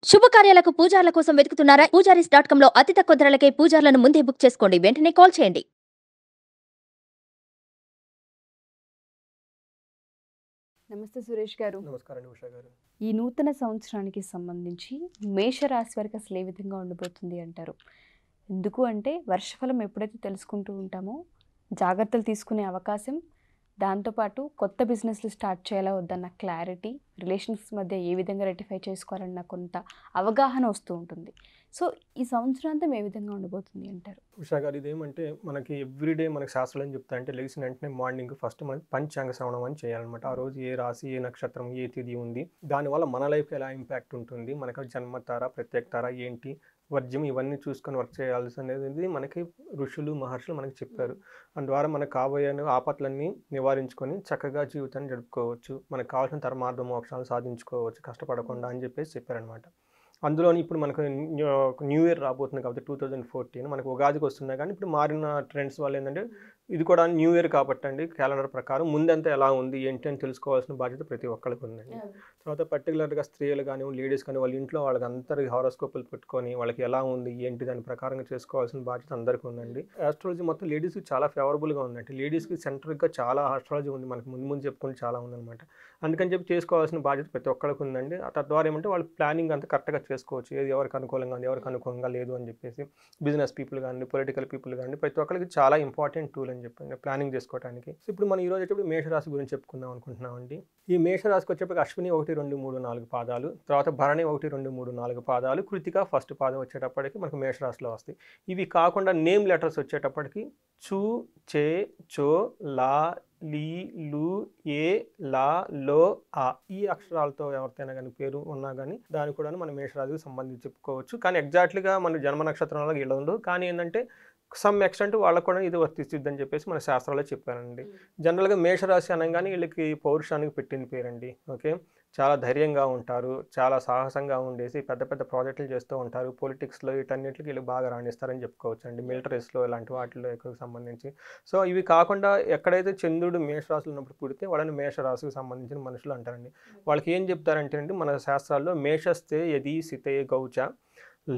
శుభకార్యాలకు పూజార్ల కోసం వెతుకుతున్నారా? పూజారీస్.com లో అతి తక్కువ ధరలకే పూజార్లను ముందే బుక్ చేసుకోండి. వెంటనే కాల్ చేయండి. నమస్తే సురేష్ గారు. నమస్కారం ఉషా గారు. ఈ నూతన సంవత్సరానికి సంబంధించి మేషరాశి వారికి అసలు ఏ విధంగా ఉండబోతుంది అంటారు? ఎందుకు అంటే వర్షఫలం ఎప్పుడైతే తెలుసుకుంటూ ఉంటామో జాగ్రత్తలు తీసుకునే అవకాశం, దాంతోపాటు కొత్త బిజినెస్లు స్టార్ట్ చేయాలా వద్దన్న క్లారిటీ, రిలేషన్స్ మధ్య ఏ విధంగా రెటిఫై చేసుకోవాలన్న కొంత అవగాహన వస్తూ ఉంటుంది. సో ఈ సంవత్సరాంతం ఏ విధంగా ఉండబోతుంది అంటారు? ఉషా గారు, ఇదేమంటే మనకి ఎవ్రీడే మనకి శాస్త్రాలు ఏం చెప్తా అంటే లేచిన వెంటనే మార్నింగ్ ఫస్ట్ మనకి పంచాంగ శ్రవణం అని చేయాలన్నమాట. ఆ రోజు ఏ రాశి, ఏ నక్షత్రం, ఏ తిథి ఉంది, దానివల్ల మన లైఫ్కి ఎలా ఇంపాక్ట్ ఉంటుంది, మనకు జన్మతార, ప్రత్యేక తార ఏంటి, వర్జ్యం, ఇవన్నీ చూసుకొని వర్క్ చేయాల్సి అనేది మనకి ఋషులు, మహర్షులు మనకి చెప్పారు. అందువల్ల మనకు కాబోయే ఆపత్లన్నీ నివారించుకొని చక్కగా జీవితాన్ని జరుపుకోవచ్చు, మనకు కావాల్సిన ధర్మార్థ మోక్షాలు సాధించుకోవచ్చు కష్టపడకుండా అని చెప్పేసి చెప్పారనమాట. అందులోని ఇప్పుడు మనకు న్యూ ఇయర్ రాబోతుంది కాబట్టి 2014 మనకు ఉగాదికి వస్తున్నాయి. కానీ ఇప్పుడు మారిన ట్రెండ్స్ వల్ల ఏంటంటే ఇది కూడా న్యూ ఇయర్ కాబట్టి అండి, క్యాలెండర్ ప్రకారం ముందంతా ఎలా ఉంది ఏంటి అని తెలుసుకోవాల్సిన బాధ్యత ప్రతి ఒక్కరికి ఉందండి. తర్వాత పర్టికులర్గా స్త్రీలు కానీ లేడీస్ కానీ వాళ్ళ ఇంట్లో వాళ్ళకి అందరికి హారోస్కోపులు పెట్టుకొని వాళ్ళకి ఎలా ఉంది ఏంటి దాని ప్రకారంగా చేసుకోవాల్సిన బాధ్యత అందరికీ ఉందండి. ఆస్ట్రాలజీ మొత్తం లేడీస్కి చాలా ఫేవరబుల్గా ఉందండి. లేడీస్కి సెంట్రిక్గా చాలా ఆస్ట్రాలజీ ఉంది, మనకి ముందు చెప్పుకుని చాలా ఉందన్నమాట. అందుకని చెప్పి చేసుకోవాల్సిన బాధ్యత ప్రతి ఒక్కరికి ఉందండి. తద్వారా ఏమంటే వాళ్ళు ప్లానింగ్ అంతా కరెక్ట్గా చేసుకోవచ్చు, ఏది ఎవరికి అనుకూలంగా ఉంది, ఎవరికి అనుకూలంగా లేదు అని చెప్పేసి. బిజినెస్ పీపుల్ కానీ, పొలిటికల్ పీపుల్ కానీ ప్రతి ఒక్కరికి చాలా ఇంపార్టెంట్ టూల్ అని చెప్పండి ప్లానింగ్ చేసుకోవడానికి. సో ఇప్పుడు మనం ఈరోజు వచ్చేప్పుడు మేషరాశి గురించి చెప్పుకుందాం అనుకుంటున్నామండి. ఈ మేషరాశికి వచ్చేప్పటికి అశ్విని 1, 2, 3, 4 పాదాలు, తర్వాత భరణి 1, 2, 3, 4 పాదాలు, కృతిక ఫస్ట్ పాదం వచ్చేటప్పటికి మనకు మేషరాశిలో వస్తాయి. ఇవి కాకుండా నేమ్ లెటర్స్ వచ్చేటప్పటికి చు, చే, చో, లా, లీ, లు, ఏ, లా, లో, ఆ, ఈ అక్షరాలతో ఎవరికైనా కానీ పేరు ఉన్నా కానీ దాన్ని కూడా మన మేషరాశికి సంబంధించి చెప్పుకోవచ్చు. కానీ ఎగ్జాక్ట్లీగా మన జన్మ నక్షత్రంలో ఇలా ఉండదు. కానీ ఏంటంటే సమ్ ఎక్స్టెంట్ వాళ్ళకు కూడా ఇది వర్తిస్తుందని చెప్పేసి మన శాస్త్రాల్లో చెప్పారండి. జనరల్గా మేషరాశి అనగానే వీళ్ళకి పౌరుషానికి పెట్టిన పేరండి. ఓకే, చాలా ధైర్యంగా ఉంటారు, చాలా సాహసంగా ఉండేసి పెద్ద పెద్ద ప్రాజెక్టులు చేస్తూ ఉంటారు. పొలిటిక్స్లో వీటన్నిటికి వీళ్ళు బాగా రాణిస్తారని చెప్పుకోవచ్చు అండి. మిలిటరీస్లో ఇలాంటి వాటిలో ఎక్కువ సంబంధించి. సో ఇవి కాకుండా ఎక్కడైతే చంద్రుడు మేషరాశిలో ఉన్నప్పుడు పుడితే వాళ్ళని మేషరాశికి సంబంధించిన మనుషులు అంటారండి. వాళ్ళకి ఏం చెప్తారంటే అండి మన శాస్త్రాల్లో మేషస్తే యది సితే గౌచ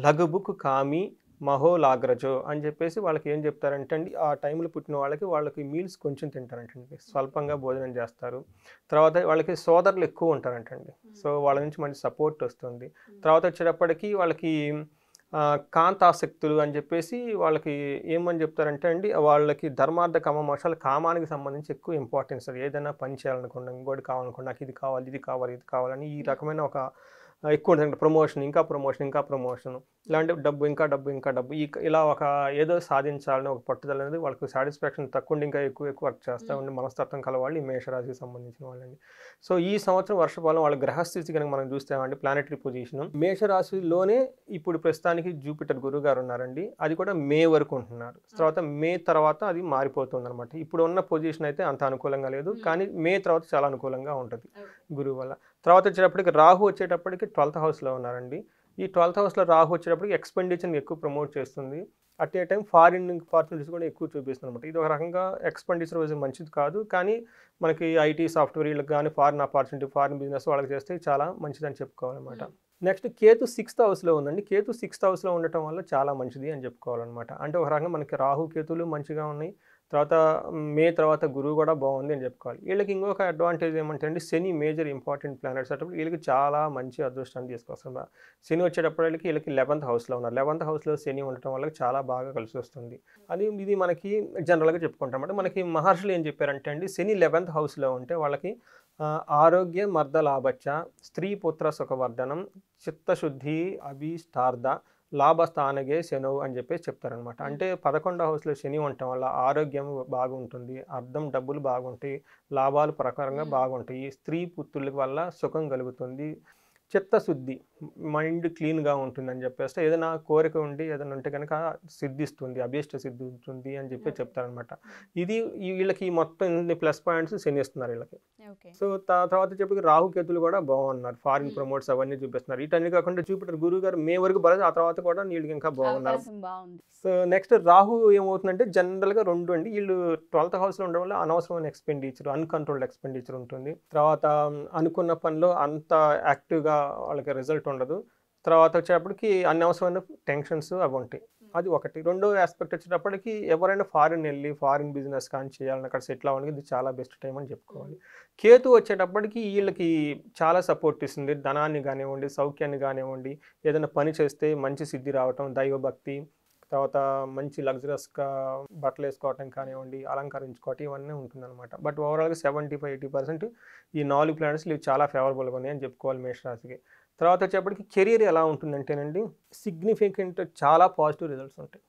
లఘుబుక్ కామి మహోలాగ్రజో అని చెప్పేసి వాళ్ళకి ఏం చెప్తారంటే అండి, ఆ టైంలో పుట్టిన వాళ్ళకి మీల్స్ కొంచెం తింటారంటండి, స్వల్పంగా భోజనం చేస్తారు. తర్వాత వాళ్ళకి సోదరులు ఎక్కువ ఉంటారంటండి. సో వాళ్ళ నుంచి మంచి సపోర్ట్ వస్తుంది. తర్వాత వచ్చేటప్పటికి వాళ్ళకి కాంతాసక్తులు అని చెప్పేసి వాళ్ళకి ఏమని చెప్తారంటే అండి, వాళ్ళకి ధర్మార్థ కామ మోక్షాలు, కామానికి సంబంధించి ఎక్కువ ఇంపార్టెన్స్. ఏదైనా పని చేయాలనుకోండి, ఇంకోటి కావాలనుకోండి, నాకు ఇది కావాలి, ఇది కావాలి, ఇది కావాలని ఈ రకమైన ఒక ఎక్కువ ఉంటుంది. ప్రమోషన్, ఇంకా ప్రమోషన్, ఇంకా ప్రమోషన్, ఇలాంటి డబ్బు, ఇంకా డబ్బు, ఇంకా డబ్బు, ఇలా ఒక ఏదో సాధించాలని ఒక పట్టుదల అనేది వాళ్ళకి. సాటిస్ఫాక్షన్ తక్కువ ఉండి ఇంకా ఎక్కువ వర్క్ చేస్తూ ఉండి మనస్తత్వం కలవాళ్ళు ఈ మేషరాశికి సంబంధించిన వాళ్ళండి. సో ఈ సంవత్సరం వర్షఫలం వాళ్ళ గ్రహస్థితి కనుక మనం చూస్తామండి, ప్లానెటరీ పొజిషన్ మేషరాశిలోనే ఇప్పుడు ప్రస్తుతానికి జూపిటర్ గురువు గారు ఉన్నారండి. అది కూడా మే వరకు ఉంటున్నారు. తర్వాత మే తర్వాత అది మారిపోతుంది అనమాట. ఇప్పుడు ఉన్న పొజిషన్ అయితే అంత అనుకూలంగా లేదు, కానీ మే తర్వాత చాలా అనుకూలంగా ఉంటుంది గురువు వల్ల. తర్వాత వచ్చేటప్పటికి రాహు వచ్చేటప్పటికి 12th హౌస్లో ఉన్నారండి. ఈ 12th హౌస్లో రాహు వచ్చేటప్పటికి ఎక్స్పెండిచర్ని ఎక్కువ ప్రమోట్ చేస్తుంది. At a time foreign opportunities కూడా ఎక్కువ చూపిస్తుంది అనమాట. ఇది ఒక రకంగా ఎక్స్పెండిచర్ వైజ్ మంచిది కాదు, కానీ మనకి ఐటీ సాఫ్ట్వేర్ వీళ్ళకి కానీ ఫారిన్ ఆపర్చునిటీ, ఫారిన్ బిజినెస్ వాళ్ళకి చేస్తే చాలా మంచిదని చెప్పుకోవాలన్నమాట. నెక్స్ట్ కేతు 6th హౌస్లో ఉందండి. కేతు 6th హౌస్లో ఉండటం వల్ల చాలా మంచిది అని చెప్పుకోవాలన్నమాట. అంటే ఒక రకంగా మనకి రాహు కేతులు మంచిగా ఉన్నాయి. తర్వాత మే తర్వాత గురువు కూడా బాగుంది అని చెప్పుకోవాలి. వీళ్ళకి ఇంకొక అడ్వాంటేజ్ ఏమంటే అండి, శని మేజర్ ఇంపార్టెంట్ ప్లానెట్స్ అన్నప్పుడు వీళ్ళకి చాలా మంచి అదృష్టాన్ని తీసుకొస్తారు. శని వచ్చేటప్పటికి వీళ్ళకి 11th హౌస్లో ఉన్నారు. 11th హౌస్లో శని ఉండటం వల్ల చాలా బాగా కలిసి వస్తుంది. ఇది మనకి జనరల్గా చెప్పుకుంటాం. అంటే మనకి మహర్షులు ఏం చెప్పారంటే అండి, శని 11th హౌస్లో ఉంటే వాళ్ళకి ఆరోగ్య మర్ద లాభచ్చ, స్త్రీ పుత్ర సుఖవర్ధనం, చిత్తశుద్ధి అభిష్టార్థ లాభస్థానగే శనువు అని చెప్పేసి చెప్తారనమాట. అంటే 11వ హౌస్లో శని ఉండటం వల్ల ఆరోగ్యం బాగుంటుంది, అర్థం డబ్బులు బాగుంటాయి, లాభాలు ప్రకారంగా బాగుంటాయి, స్త్రీ పుత్రుల వల్ల సుఖం కలుగుతుంది, చిత్తశుద్ధి మైండ్ క్లీన్గా ఉంటుందని చెప్పేస్తే ఏదైనా కోరిక ఉండి ఏదైనా ఉంటే కనుక సిద్ధిస్తుంది, అభీష్ట సిద్ధిస్తుంది అని చెప్పి చెప్తారనమాట. ఇది వీళ్ళకి మొత్తం ప్లస్ పాయింట్స్ శని ఇస్తున్నారు వీళ్ళకి. సో తర్వాత చెప్పి రాహుకేతులు కూడా బాగున్నారు, ఫారిన్ ప్రమోట్స్ అవన్నీ చూపిస్తున్నారు. వీటన్ని కాకుండా జూపిటర్ గురువు గారు మే వరకు బాగా, ఆ తర్వాత కూడా వీళ్ళకి ఇంకా బాగున్నారు. సో నెక్స్ట్ రాహు ఏమవుతుందంటే జనరల్గా 2 అండి, వీళ్ళు 12th హౌస్లో ఉండడం వల్ల అనవసరమైన ఎక్స్పెండిచర్, అన్కంట్రోల్డ్ ఎక్స్పెండిచర్ ఉంటుంది. తర్వాత అనుకున్న పనిలో అంత యాక్టివ్గా వాళ్ళకి రిజల్ట్ ఉండదు. తర్వాత వచ్చేటప్పటికి అనవసరమైన టెన్షన్స్ అవి ఉంటాయి. అది ఒకటి. రెండో ఆస్పెక్ట్ వచ్చేటప్పటికి ఎవరైనా ఫారిన్ వెళ్ళి ఫారిన్ బిజినెస్ కానీ చేయాలని అక్కడ సెటిల్ అవ్వడానికి ఇది చాలా బెస్ట్ టైం అని చెప్పుకోవాలి. కేతు వచ్చేటప్పటికి వీళ్ళకి చాలా సపోర్ట్ ఇస్తుంది. ధనాన్ని కానివ్వండి, సౌఖ్యాన్ని కానివ్వండి, ఏదైనా పని చేస్తే మంచి సిద్ధి రావటం, దైవభక్తి, తర్వాత మంచి లగ్జరస్గా బట్టలు వేసుకోవటం కానివ్వండి, అలంకరించుకోవటం ఇవన్నీ ఉంటుందన్నమాట. బట్ ఓవరాల్గా 75-80% ఈ 4 ప్లానెట్స్లు ఇవి చాలా ఫేవరబుల్గా ఉన్నాయని చెప్పుకోవాలి మేషరాశికి. తర్వాత వచ్చేప్పటికి కెరీర్ ఎలా ఉంటుందంటేనండి, సిగ్నిఫికెంట్ చాలా పాజిటివ్ రిజల్ట్స్ ఉంటాయి.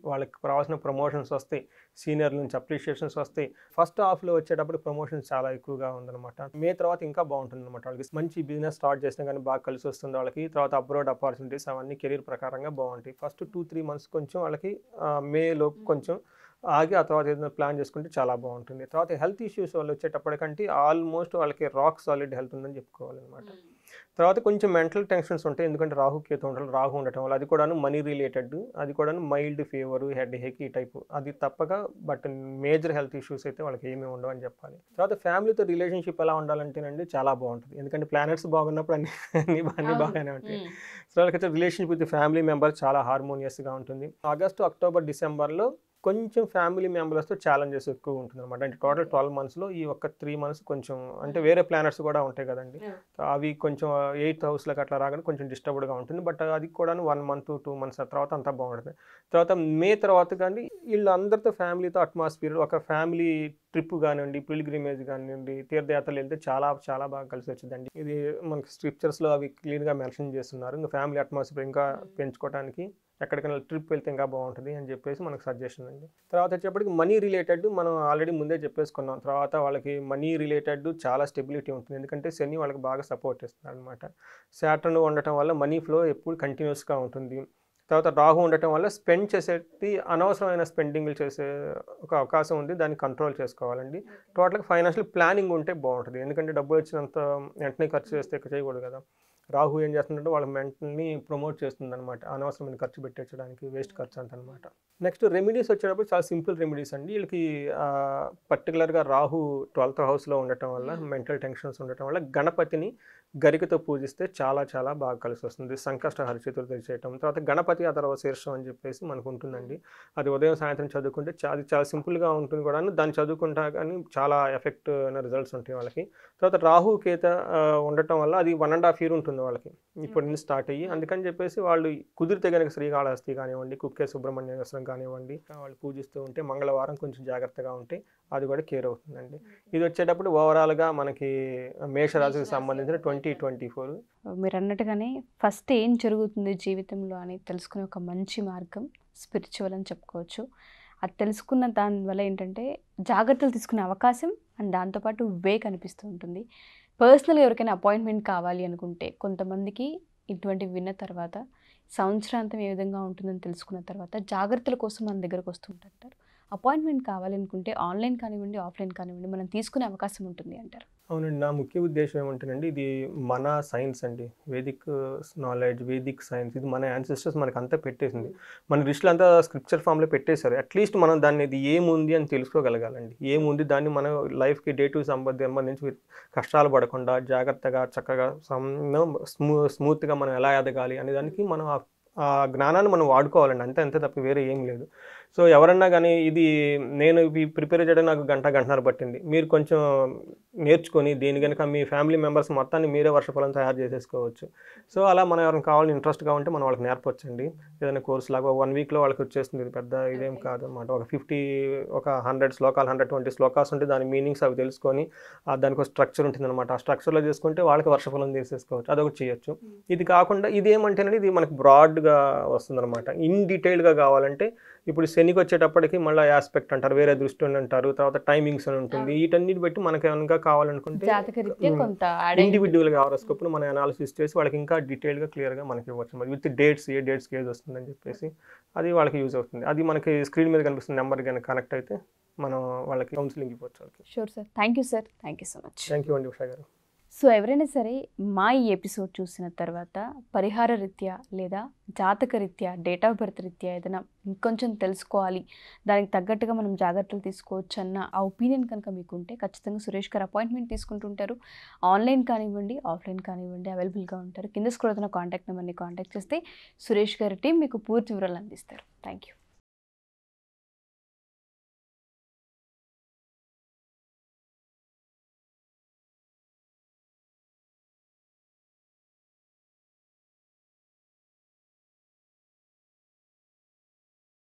వాళ్ళకి రావాల్సిన ప్రమోషన్స్ వస్తాయి, సీనియర్ల నుంచి అప్రిషియేషన్స్ వస్తాయి. ఫస్ట్ హాఫ్లో వచ్చేటప్పుడు ప్రమోషన్స్ చాలా ఎక్కువగా ఉందన్నమాట. మే తర్వాత ఇంకా బాగుంటుంది అనమాట. వాళ్ళకి మంచి బిజినెస్ స్టార్ట్ చేసినా కానీ బాగా కలిసి వస్తుంది వాళ్ళకి. తర్వాత అబ్రాడ్ ఆపర్చునిటీస్ అవన్నీ కెరీర్ ప్రకారంగా బాగుంటాయి. ఫస్ట్ 2-3 మంత్స్ కొంచెం వాళ్ళకి మేలో కొంచెం ఆగి ఆ తర్వాత ఏదైనా ప్లాన్ చేసుకుంటే చాలా బాగుంటుంది. తర్వాత హెల్త్ ఇష్యూస్ వాళ్ళు వచ్చేటప్పటికంటే ఆల్మోస్ట్ వాళ్ళకి రాక్ సాలిడ్ హెల్త్ ఉందని చెప్పుకోవాలన్నమాట. తర్వాత కొంచెం మెంటల్ టెన్షన్స్ ఉంటాయి, ఎందుకంటే రాహు కేతు ఉంటారు. రాహు ఉండటం వల్ల అది కూడాను మనీ రిలేటెడ్, అది కూడాను మైల్డ్ ఫీవర్, హెడ్ హేక్ ఈ టైపు అది తప్పక. బట్ మేజర్ హెల్త్ ఇష్యూస్ అయితే వాళ్ళకి ఏమీ ఉండవు అని చెప్పాలి. తర్వాత ఫ్యామిలీతో రిలేషన్షిప్ ఎలా ఉండాలంటేనండి చాలా బాగుంటుంది, ఎందుకంటే ప్లానెట్స్ బాగున్నప్పుడు అన్ని బాగానే ఉంటాయి. సో వాళ్ళకైతే రిలేషన్షిప్ విత్ ఫ్యామిలీ మెంబర్స్ చాలా హార్మోనియస్గా ఉంటుంది. ఆగస్టు, అక్టోబర్, డిసెంబర్లో కొంచెం ఫ్యామిలీ మెంబర్స్తో ఛాలెంజెస్ ఎక్కువ ఉంటుంది అనమాట. అంటే టోటల్ 12 మంత్స్లో ఈ ఒక్క 3 మంత్స్ కొంచెం, అంటే వేరే ప్లానెట్స్ కూడా ఉంటాయి కదండి, అవి కొంచెం 8th హౌస్లోకి అట్లా రాగానే కొంచెం డిస్టర్బ్డ్గా ఉంటుంది. బట్ అది కూడా 1 month 2 months తర్వాత అంతా బాగుంటుంది. తర్వాత మే తర్వాత కానీ వీళ్ళందరితో ఫ్యామిలీతో అట్మాస్ఫియర్, ఒక ఫ్యామిలీ ట్రిప్ కానివ్వండి, పిల్గ్రిమేజ్ కానివ్వండి, తీర్థయాత్రలు వెళ్తే చాలా చాలా బాగా కలిసి వచ్చిందండి. ఇది మనకి స్క్రిప్చర్స్లో అవి క్లియర్గా మెన్షన్ చేస్తున్నారు. ఇంకా ఫ్యామిలీ అట్మాస్ఫియర్ ఇంకా పెంచుకోవడానికి ఎక్కడికైనా ట్రిప్ వెళ్తే ఇంకా బాగుంటుంది అని చెప్పేసి మనకు సజెషన్ అండి. తర్వాత వచ్చేప్పటికి మనీ రిలేటెడ్ మనం ఆల్రెడీ ముందే చెప్పేసుకున్నాం. తర్వాత వాళ్ళకి మనీ రిలేటెడ్ చాలా స్టెబిలిటీ ఉంటుంది, ఎందుకంటే శని వాళ్ళకి బాగా సపోర్ట్ ఇస్తున్నారు అనమాట. సాటర్న్ ఉండటం వల్ల మనీ ఫ్లో ఎప్పుడు కంటిన్యూస్గా ఉంటుంది. తర్వాత రాహు ఉండటం వల్ల స్పెండ్ చేసేది అనవసరమైన స్పెండింగ్లు చేసే ఒక అవకాశం ఉంది, దాన్ని కంట్రోల్ చేసుకోవాలండి. టోటల్గా ఫైనాన్షియల్ ప్లానింగ్ ఉంటే బాగుంటుంది, ఎందుకంటే డబ్బులు వచ్చినంత వెంటనే ఖర్చు చేస్తే చేయకూడదు కదా. రాహు ఏం చేస్తుందంటే వాళ్ళ మెంటల్ని ప్రమోట్ చేస్తుంది అనమాట, అనవసరమైన ఖర్చు పెట్టించడానికి, వేస్ట్ ఖర్చు అంటనమాట. నెక్స్ట్ రెమెడీస్ వచ్చేటప్పుడు చాలా సింపుల్ రెమెడీస్ అండి. వీళ్ళకి పర్టికులర్గా రాహు 12th హౌస్లో ఉండటం వల్ల, మెంటల్ టెన్షన్స్ ఉండటం వల్ల గణపతిని గరికతో పూజిస్తే చాలా చాలా బాగా కలిసి వస్తుంది. సంకష్టహర చతుర్థి చేయటం, తర్వాత గణపతి అథర్వ శీర్షం అని చెప్పేసి మనకు ఉంటుందండి. అది ఉదయం సాయంత్రం చదువుకుంటే అది చాలా సింపుల్గా ఉంటుంది కూడా, దాన్ని చదువుకుంటా కానీ చాలా ఎఫెక్ట్ రిజల్ట్స్ ఉంటాయి వాళ్ళకి. తర్వాత రాహు కేత ఉండటం వల్ల అది 1.5 year ఉంటుంది వాళ్ళకి ఇప్పుడు నుంచి స్టార్ట్ అయ్యి. అందుకని చెప్పేసి వాళ్ళు కుదిరితే కనుక శ్రీకాళహస్తి కానివ్వండి, కుక్కే సుబ్రహ్మణ్యేశ్వరం కానివ్వండి, వాళ్ళు పూజిస్తూ ఉంటే మంగళవారం కొంచెం జాగ్రత్తగా ఉంటే అది కూడా కేర్ అవుతుందండి. ఇది వచ్చేటప్పుడు ఓవరాల్గా మనకి మేషరాశికి సంబంధించిన 2024. మీరు అన్నట్టుగానే ఫస్ట్ ఏం జరుగుతుంది జీవితంలో అని తెలుసుకునే ఒక మంచి మార్గం స్పిరిచువల్ అని చెప్పుకోవచ్చు. అది తెలుసుకున్న దానివల్ల ఏంటంటే జాగ్రత్తలు తీసుకునే అవకాశం అండ్ దాంతోపాటు వే కనిపిస్తూ ఉంటుంది. పర్సనల్గా ఎవరికైనా అపాయింట్మెంట్ కావాలి అనుకుంటే కొంతమందికి ఇటువంటివి విన్న తర్వాత సంవత్సరాంతం ఏ విధంగా ఉంటుందని తెలుసుకున్న తర్వాత జాగ్రత్తల కోసం మన దగ్గరకు వస్తుంటారు. అపాయింట్మెంట్ కావాలనుకుంటే ఆన్లైన్ కానివ్వండి, ఆఫ్లైన్ కానివ్వండి మనం తీసుకునే అవకాశం ఉంటుంది అంటారు. అవునండి, నా ముఖ్య ఉద్దేశం ఏమంటేనండి, ఇది మన సైన్స్ అండి, వేదిక్ నాలెడ్జ్, వేదిక్ సైన్స్. ఇది మన యాన్సిస్టర్స్ మనకు అంతా పెట్టేసింది, మన ఋషులు అంతా స్క్రిప్చర్ ఫామ్లో పెట్టేశారు. అట్లీస్ట్ మనం దాన్ని ఇది ఏముంది అని తెలుసుకోగలగాలండి. ఏముంది దాన్ని మన లైఫ్కి డే టు సంబంధించి కష్టాలు పడకుండా జాగ్రత్తగా చక్కగా స్మూత్గా మనం ఎలా ఎదగాలి అనే దానికి మనం ఆ జ్ఞానాన్ని మనం వాడుకోవాలండి, అంతే తప్ప వేరే ఏం లేదు. సో ఎవరన్నా కానీ ఇది నేను ప్రిపేర్ చేయడం నాకు గంటన్నర పట్టింది, మీరు కొంచెం నేర్చుకొని దీని కనుక మీ ఫ్యామిలీ మెంబర్స్ మొత్తాన్ని మీరే వర్షఫలం తయారు చేసేసుకోవచ్చు. సో అలా మనం ఎవరైనా కావాలని ఇంట్రెస్ట్గా ఉంటే మనం వాళ్ళకి నేర్పొచ్చండి. ఏదైనా కోర్స్ లాగా 1 weekలో వాళ్ళకి వచ్చేస్తుంది. ఇది పెద్ద ఇదేం కాదు అనమాట. ఒక 100 శ్లోకాలు 120 శ్లోకాస్ ఉంటే దాని మీనింగ్స్ అవి తెలుసుకొని దానికి ఒక స్ట్రక్చర్ ఉంటుంది అనమాట. ఆ స్ట్రక్చర్లో చేసుకుంటే వాళ్ళకి వర్షఫలం తీసేసుకోవచ్చు, అదొకటి చేయొచ్చు. ఇది కాకుండా ఇదేమంటేనండి, ఇది మనకి బ్రాడ్గా వస్తుందన్నమాట. ఇన్ డీటెయిల్గా కావాలంటే ఇప్పుడు శనికి వచ్చేటప్పటికి మళ్ళీ ఆస్పెక్ట్ అంటారు, వేరే దృష్టి అంటారు, తర్వాత టైమింగ్స్ అని ఉంటుంది. వీటన్నిటి బట్టి మనకి ఏమైనా కావాలనుకుంటే ఇండివిజువల్గా హారోస్కోప్ను మనం అనాలిసిస్ చేసి వాళ్ళకి ఇంకా డీటెయిల్గా క్లియర్గా మనకి ఇవ్వచ్చు. మరి విత్ డేట్స్, ఏ డేట్స్కి ఏది వస్తుందని చెప్పేసి అది వాళ్ళకి యూజ్ అవుతుంది. అది మనకి స్క్రీన్ మీద కనిపిస్తున్న నెంబర్ కనుక కనెక్ట్ అయితే మనం వాళ్ళకి కౌన్సిలింగ్ ఇవ్వచ్చు. Sure sir, thank you sir, thank you so much. Thank you అండి ఉషా గారు. సో ఎవరైనా సరే మా ఈ ఎపిసోడ్ చూసిన తర్వాత పరిహార రీత్యా లేదా జాతక రీత్యా డేట్ ఆఫ్ బర్త్ రీత్యా ఏదైనా ఇంకొంచెం తెలుసుకోవాలి, దానికి తగ్గట్టుగా మనం జాగ్రత్తలు తీసుకోవచ్చు అన్న ఆ ఒపీనియన్ కనుక మీకు ఉంటే ఖచ్చితంగా సురేష్ గారు అపాయింట్మెంట్ తీసుకుంటుంటారు. ఆన్లైన్ కానివ్వండి, ఆఫ్లైన్ కానివ్వండి అవైలబుల్గా ఉంటారు. కింద స్క్రోల్ అవుతున్న కాంటాక్ట్ నెంబర్ని కాంటాక్ట్ చేస్తే సురేష్ గారి టీం మీకు పూర్తి వివరాలు అందిస్తారు. Thank you.